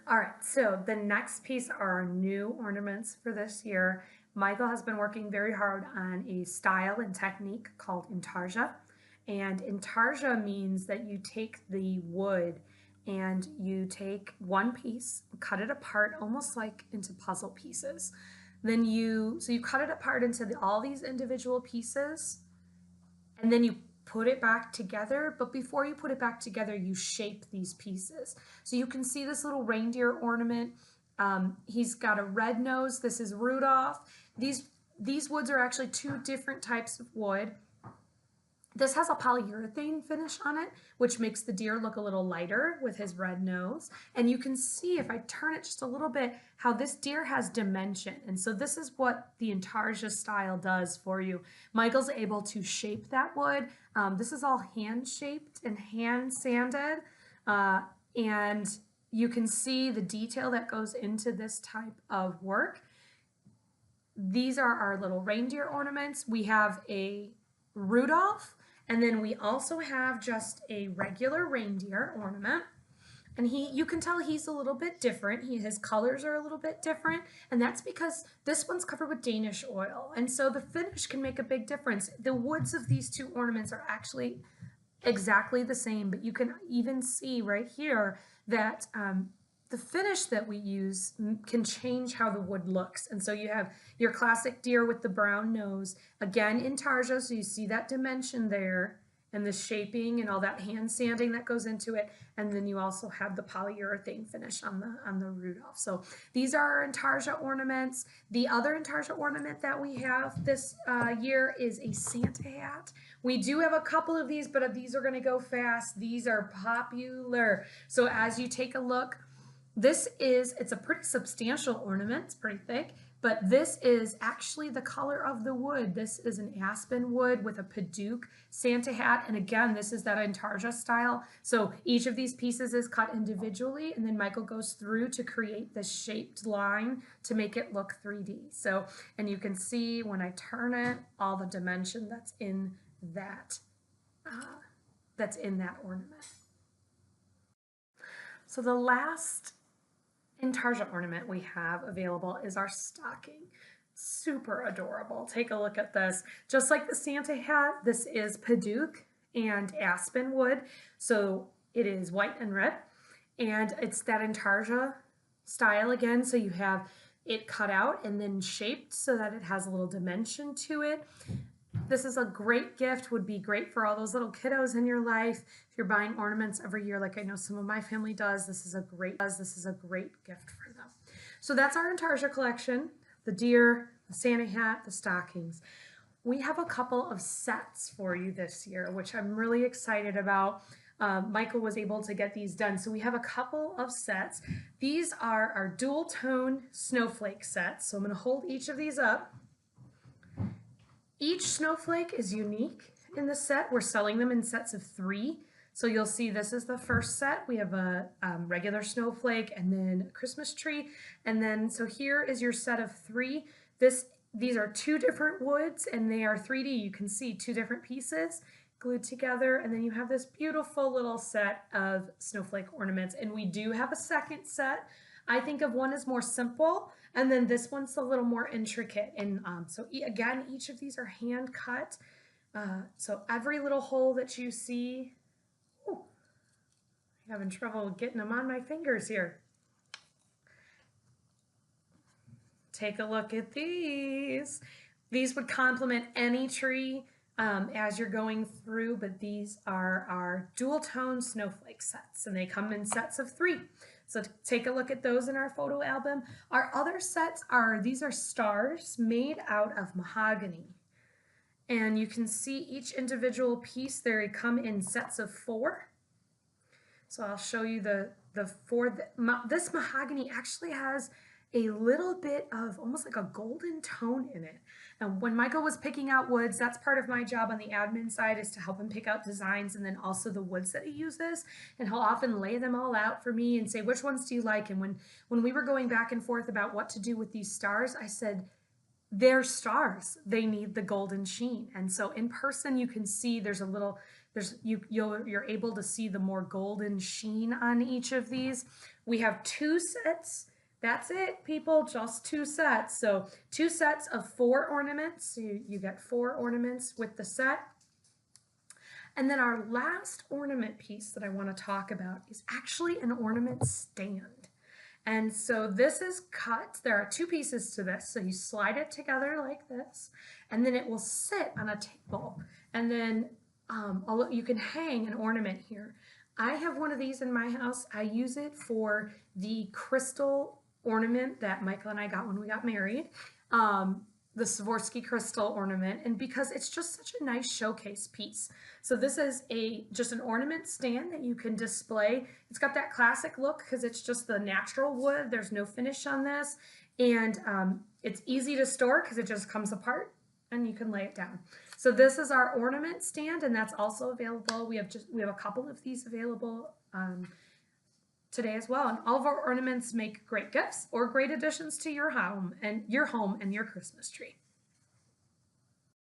All right, so the next piece are our new ornaments for this year. Michael has been working very hard on a style and technique called intarsia. And intarsia means that you take the wood and you take one piece, cut it apart almost like into puzzle pieces. So you cut it apart into all these individual pieces, and then you put it back together. But before you put it back together, you shape these pieces. So you can see this little reindeer ornament. He's got a red nose. This is Rudolph. These woods are actually two different types of wood. This has a polyurethane finish on it, which makes the deer look a little lighter with his red nose. And you can see, if I turn it just a little bit, how this deer has dimension. And so this is what the intarsia style does for you. Michael's able to shape that wood. This is all hand shaped and hand sanded. And you can see the detail that goes into this type of work. These are our little reindeer ornaments. We have a Rudolph, and then we also have just a regular reindeer ornament. And you can tell he's a little bit different. His colors are a little bit different, and that's because this one's covered with Danish oil. And so the finish can make a big difference. The woods of these two ornaments are actually exactly the same, but you can even see right here that the finish that we use can change how the wood looks. And so you have your classic deer with the brown nose, again intarsia, so you see that dimension there and the shaping and all that hand sanding that goes into it. And then you also have the polyurethane finish on the Rudolph. So these are our intarsia ornaments. The other intarsia ornament that we have this year is a Santa hat. We do have a couple of these, but these are going to go fast. These are popular. So as you take a look, it's a pretty substantial ornament. It's pretty thick, but this is actually the color of the wood. This is an aspen wood with a Paduke Santa hat. And again, this is that intarsia style. So each of these pieces is cut individually, and then Michael goes through to create this shaped line to make it look 3D. So, and you can see when I turn it, all the dimension that's in that ornament. So the last intarsia ornament we have available is our stocking. Super adorable. Take a look at this. Just like the Santa hat, this is Paduke and aspen wood. So it is white and red, and it's that intarsia style again. So you have it cut out and then shaped so that it has a little dimension to it. This is a great gift, would be great for all those little kiddos in your life. If you're buying ornaments every year, like I know some of my family does, this is a great gift for them. So that's our intarsia collection, the deer, the Santa hat, the stockings. We have a couple of sets for you this year, which I'm really excited about. Michael was able to get these done. So we have a couple of sets. These are our dual tone snowflake sets. So I'm going to hold each of these up. Each snowflake is unique in the set. We're selling them in sets of 3. So you'll see this is the first set. We have a regular snowflake and then a Christmas tree. And then, so here is your set of 3. These are 2 different woods and they are 3D. You can see 2 different pieces glued together. And then you have this beautiful little set of snowflake ornaments. And we do have a second set. I think of one as more simple, and then this one's a little more intricate. And so again, each of these are hand cut. So every little hole that you see, I'm having trouble getting them on my fingers here. Take a look at these. These would complement any tree as you're going through, but these are our dual tone snowflake sets, and they come in sets of 3. So take a look at those in our photo album. Our other sets these are stars made out of mahogany. And you can see each individual piece there. They come in sets of 4. So I'll show you the 4. This mahogany actually has a little bit of almost like a golden tone in it. And when Michael was picking out woods, that's part of my job on the admin side, is to help him pick out designs and then also the woods that he uses. And he'll often lay them all out for me and say, which ones do you like? And when we were going back and forth about what to do with these stars, I said, they're stars. They need the golden sheen. And so in person, you can see you're able to see the more golden sheen on each of these. We have 2 sets. That's it, people, just 2 sets. So 2 sets of 4 ornaments. So you get 4 ornaments with the set. And then our last ornament piece that I want to talk about is actually an ornament stand. And so this is cut. There are 2 pieces to this. So you slide it together like this, and then it will sit on a table. And then you can hang an ornament here. I have one of these in my house. I use it for the crystal ornament that Michael and I got when we got married. The Swarovski crystal ornament, and because it's just such a nice showcase piece. So this is just an ornament stand that you can display. It's got that classic look because it's just the natural wood. There's no finish on this, and it's easy to store because it just comes apart and you can lay it down. So this is our ornament stand, and that's also available. We have a couple of these available today as well. And all of our ornaments make great gifts or great additions to your home and your Christmas tree.